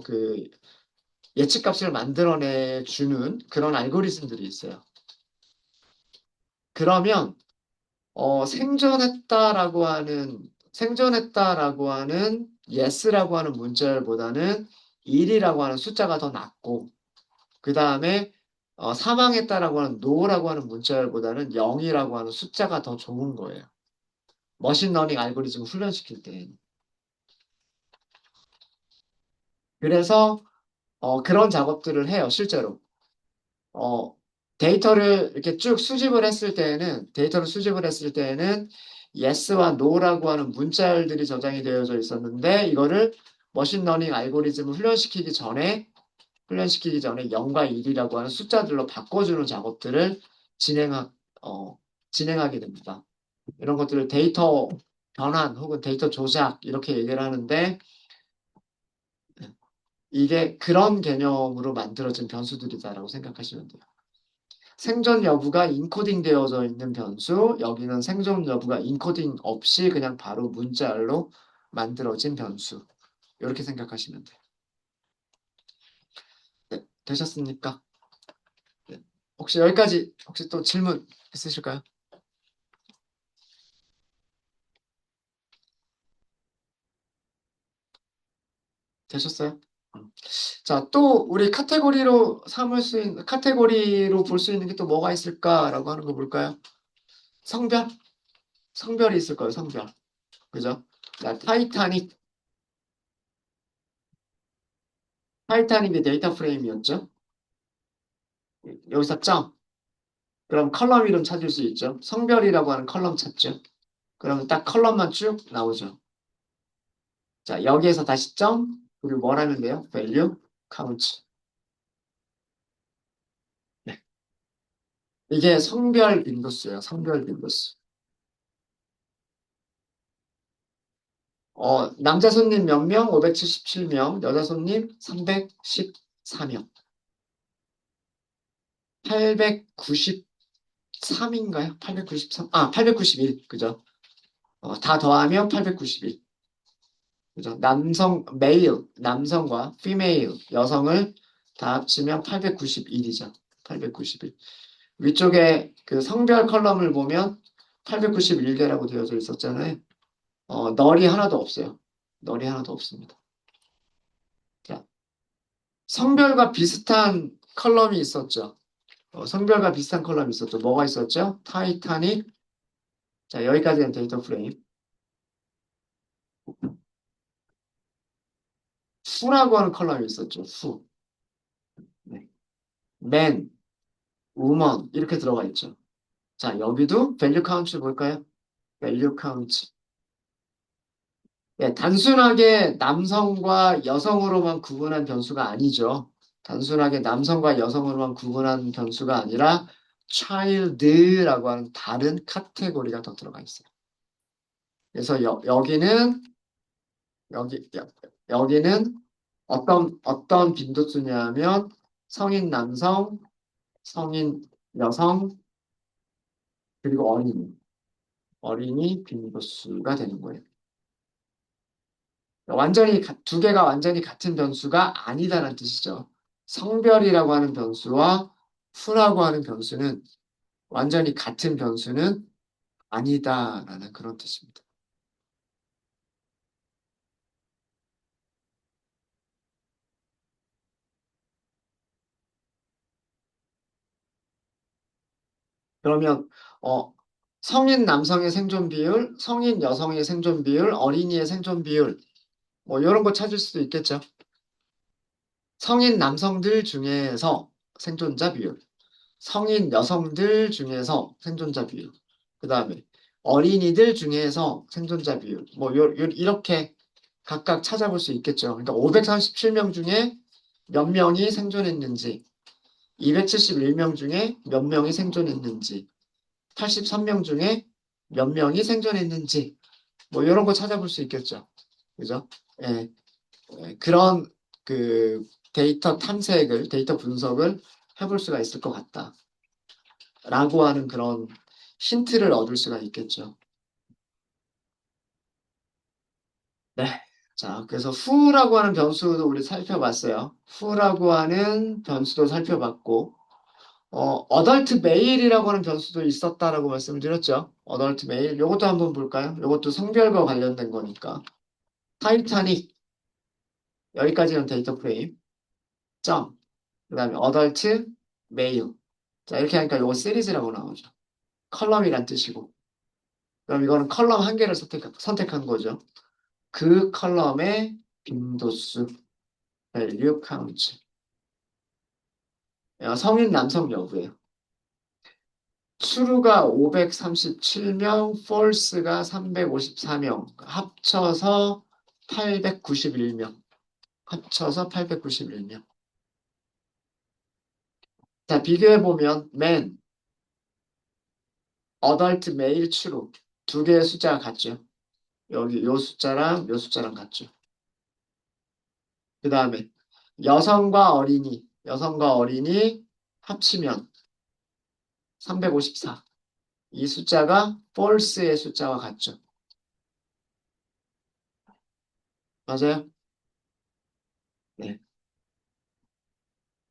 그 예측값을 만들어내 주는 그런 알고리즘들이 있어요. 그러면 생존했다라고 하는 yes라고 하는 문자열보다는 1이라고 하는 숫자가 더 낫고 그 다음에 사망했다라고 하는 no라고 하는 문자열보다는 0이라고 하는 숫자가 더 좋은 거예요. 머신러닝 알고리즘 훈련시킬 때. 그래서 그런 작업들을 해요, 실제로. 어, 데이터를 수집을 했을 때에는 yes와 no라고 하는 문자열들이 저장이 되어져 있었는데, 이거를 머신러닝 알고리즘을 훈련시키기 전에 0과 1이라고 하는 숫자들로 바꿔주는 작업들을 진행하, 진행하게 됩니다. 이런 것들을 데이터 변환 혹은 데이터 조작 이렇게 얘기를 하는데, 이게 그런 개념으로 만들어진 변수들이다라고 생각하시면 돼요. 생존 여부가 인코딩 되어져 있는 변수, 여기는 생존 여부가 인코딩 없이 그냥 바로 문자열로 만들어진 변수. 이렇게 생각하시면 돼요. 네, 되셨습니까? 네. 혹시 또 질문 있으실까요? 되셨어요? 음. 자, 또 우리 카테고리로 볼 수 있는 게 또 뭐가 있을까라고 하는 거 볼까요? 성별? 성별이 있을 거예요, 성별. 그죠? 자, 타이타닉의 데이터 프레임이었죠? 여기서 점. 그럼 컬럼 이름 찾을 수 있죠? 성별이라고 하는 컬럼 찾죠? 그러면 딱 컬럼만 쭉 나오죠. 자, 여기에서 다시 점, 그리고 뭘 하면 돼요? value, count. 네. 이게 성별 빈도수예요, 성별 빈도수. 남자 손님 몇 명? 577명. 여자 손님 314명. 893인가요? 893, 891. 그죠? 다 더하면 891. 그죠? 남성과 female, 여성을 다 합치면 891이죠. 891. 위쪽에 그 성별 컬럼을 보면 891개라고 되어져 있었잖아요. 널이 하나도 없어요. 널이 하나도 없습니다. 자, 성별과 비슷한 컬럼이 있었죠. 성별과 비슷한 컬럼이 있었죠. 뭐가 있었죠? 타이타닉. 자, 여기까지는 데이터 프레임. 후라고 하는 컬럼이 있었죠. 후. 네. 맨, 우먼 이렇게 들어가 있죠. 자, 여기도 밸류 카운트 볼까요? 밸류 카운트. 예, 단순하게 남성과 여성으로만 구분한 변수가 아니죠. 단순하게 남성과 여성으로만 구분한 변수가 아니라 child라고 하는 다른 카테고리가 더 들어가 있어요. 그래서 여기, 여- 여기는 어떤 빈도수냐면 성인 남성, 성인 여성, 그리고 어린이. 어린이 빈도수가 되는 거예요. 완전히 두 개가 완전히 같은 변수가 아니다라는 뜻이죠. 성별이라고 하는 변수와 수라고 하는 변수는 완전히 같은 변수는 아니다라는 그런 뜻입니다. 그러면 성인 남성의 생존 비율, 성인 여성의 생존 비율, 어린이의 생존 비율 뭐 이런 거 찾을 수도 있겠죠. 성인 남성들 중에서 생존자 비율, 성인 여성들 중에서 생존자 비율, 그 다음에 어린이들 중에서 생존자 비율, 뭐 이렇게 각각 찾아볼 수 있겠죠. 그러니까 537명 중에 몇 명이 생존했는지, 271명 중에 몇 명이 생존했는지, 83명 중에 몇 명이 생존했는지, 뭐 이런 거 찾아볼 수 있겠죠. 그죠? 예, 그런 그 데이터 분석을 해볼 수가 있을 것 같다. 라고 하는 그런 힌트를 얻을 수가 있겠죠. 네. 자, 그래서 who라고 하는 변수도 우리 살펴봤어요. who라고 하는 변수도 살펴봤고, adult male이라고 하는 변수도 있었다라고 말씀드렸죠. adult male. 요것도 한번 볼까요? 요것도 성별과 관련된 거니까. 타이타닉. 여기까지는 데이터 프레임. 점. 그 다음에 adult male. 자, 이렇게 하니까 요거 시리즈라고 나오죠. 컬럼이란 뜻이고. 그럼 이거는 컬럼 한 개를 선택한 거죠. 그 컬럼의 빈도수, value count. 성인 남성 여부예요. true가 537명, false가 354명, 합쳐서 891명. 합쳐서 891명. 자, 비교해보면 man, adult male true. 두 개의 숫자가 같죠. 여기 요 숫자랑 요 숫자랑 같죠. 그 다음에 여성과 어린이 합치면 354. 이 숫자가 false의 숫자와 같죠. 맞아요? 네.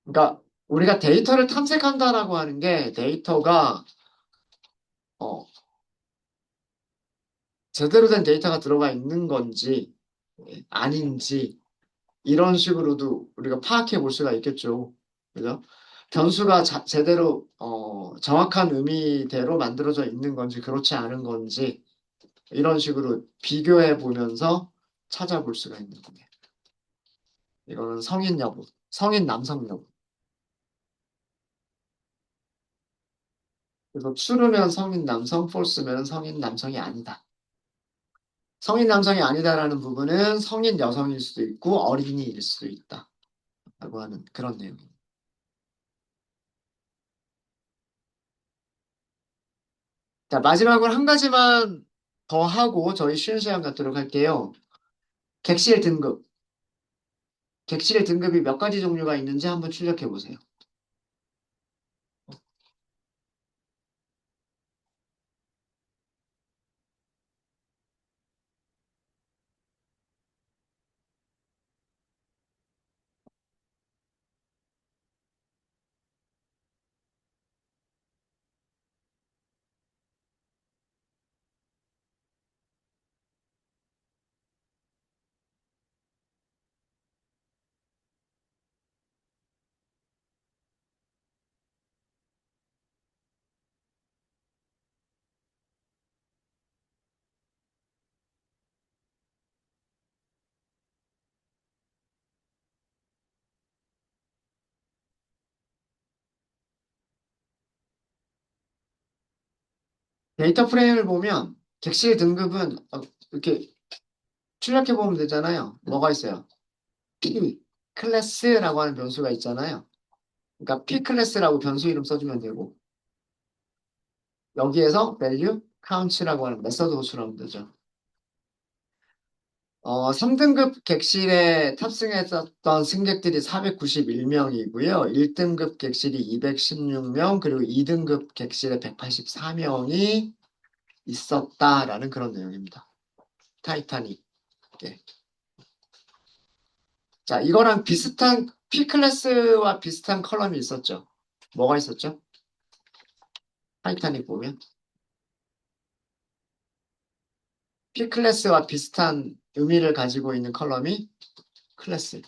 그러니까 우리가 데이터를 탐색한다라고 하는 게 데이터가 어, 제대로 된 데이터가 들어가 있는 건지 아닌지 이런 식으로도 우리가 파악해 볼 수가 있겠죠. 그죠? 변수가 제대로 정확한 의미대로 만들어져 있는 건지 그렇지 않은 건지 이런 식으로 비교해 보면서 찾아볼 수가 있는 거예요. 이거는 성인 여부, 성인 남성 여부. 그래서 true면 성인 남성, false면 성인 남성이 아니다. 성인 남성이 아니다라는 부분은 성인 여성일 수도 있고 어린이일 수도 있다. 라고 하는 그런 내용입니다. 자, 마지막으로 한 가지만 더 하고 저희 쉬는 시간 갖도록 할게요. 객실 등급. 객실 등급이 몇 가지 종류가 있는지 한번 출력해 보세요. 데이터 프레임을 보면 객실 등급은 이렇게 출력해 보면 되잖아요. 뭐가 있어요? P 클래스라고 하는 변수가 있잖아요. 그러니까 P 클래스라고 변수 이름 써주면 되고 여기에서 value count라고 하는 메서드 호출하면 되죠. 3등급 객실에 탑승했었던 승객들이 491명이고요. 1등급 객실이 216명, 그리고 2등급 객실에 184명이 있었다라는 그런 내용입니다. 타이타닉. 예. 자, 이거랑 비슷한 P클래스와 비슷한 컬럼이 있었죠. 뭐가 있었죠? 타이타닉 보면 P클래스와 비슷한 의미를 가지고 있는 컬럼이 클래스.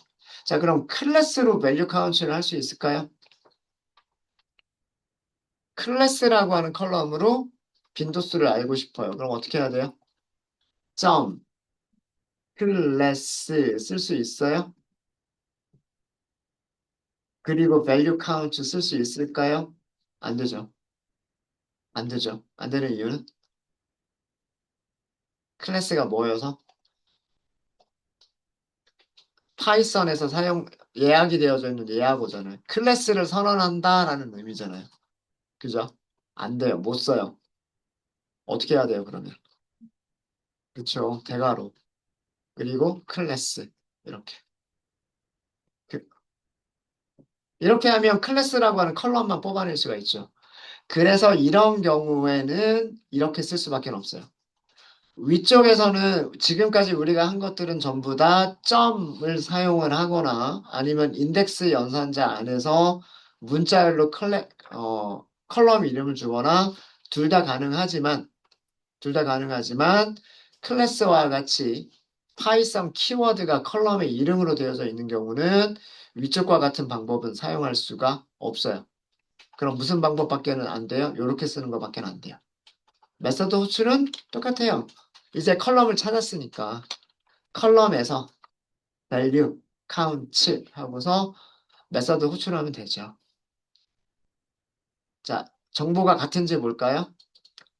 자, 그럼 클래스로 밸류 카운트를 할 수 있을까요? 클래스라고 하는 컬럼으로 빈도수를 알고 싶어요. 그럼 어떻게 해야 돼요? 점 클래스 쓸 수 있어요? 그리고 value count 쓸 수 있을까요? 안 되죠. 안 되죠. 안 되는 이유는 클래스가 뭐여서 파이썬에서 사용 예약이 되어져 있는 예약어잖아요. 클래스를 선언한다라는 의미잖아요. 그죠? 안 돼요. 못 써요. 어떻게 해야 돼요, 그러면? 그쵸. 대괄호. 그리고 클래스. 이렇게. 그- 이렇게 하면 클래스라고 하는 컬럼만 뽑아낼 수가 있죠. 그래서 이런 경우에는 이렇게 쓸 수밖에 없어요. 위쪽에서는 지금까지 우리가 한 것들은 전부 다 점을 사용을 하거나 아니면 인덱스 연산자 안에서 문자열로 컬럼 이름을 주거나 둘 다 가능하지만 둘 다 가능하지만 클래스와 같이 파이썬 키워드가 컬럼의 이름으로 되어져 있는 경우는 위쪽과 같은 방법은 사용할 수가 없어요. 그럼 무슨 방법밖에는 안 돼요? 이렇게 쓰는 것밖에 안 돼요. 메서드 호출은 똑같아요. 이제 컬럼을 찾았으니까 컬럼에서 value, count 하고서 메서드 호출하면 되죠. 자, 정보가 같은지 볼까요?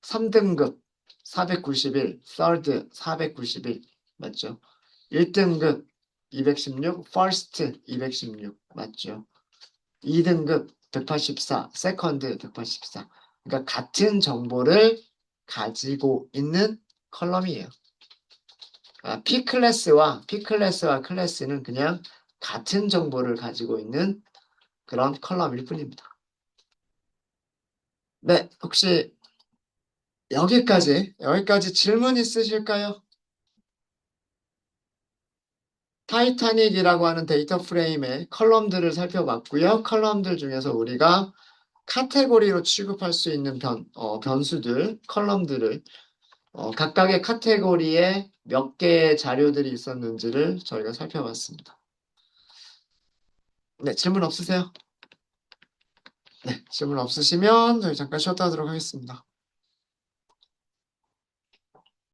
3등급 491, third 491 맞죠? 1등급 216, first 216 맞죠? 2등급 184, second 184. 그러니까 같은 정보를 가지고 있는 컬럼이에요. P클래스와 클래스는 그냥 같은 정보를 가지고 있는 그런 컬럼일 뿐입니다. 네, 혹시 여기까지 질문 있으실까요? 타이타닉이라고 하는 데이터 프레임의 컬럼들을 살펴봤고요. 컬럼들 중에서 우리가 카테고리로 취급할 수 있는 변수들, 컬럼들을 각각의 카테고리에 몇 개의 자료들이 있었는지를 저희가 살펴봤습니다. 네, 질문 없으세요? 네, 질문 없으시면 저희 잠깐 쉬었다 하도록 하겠습니다.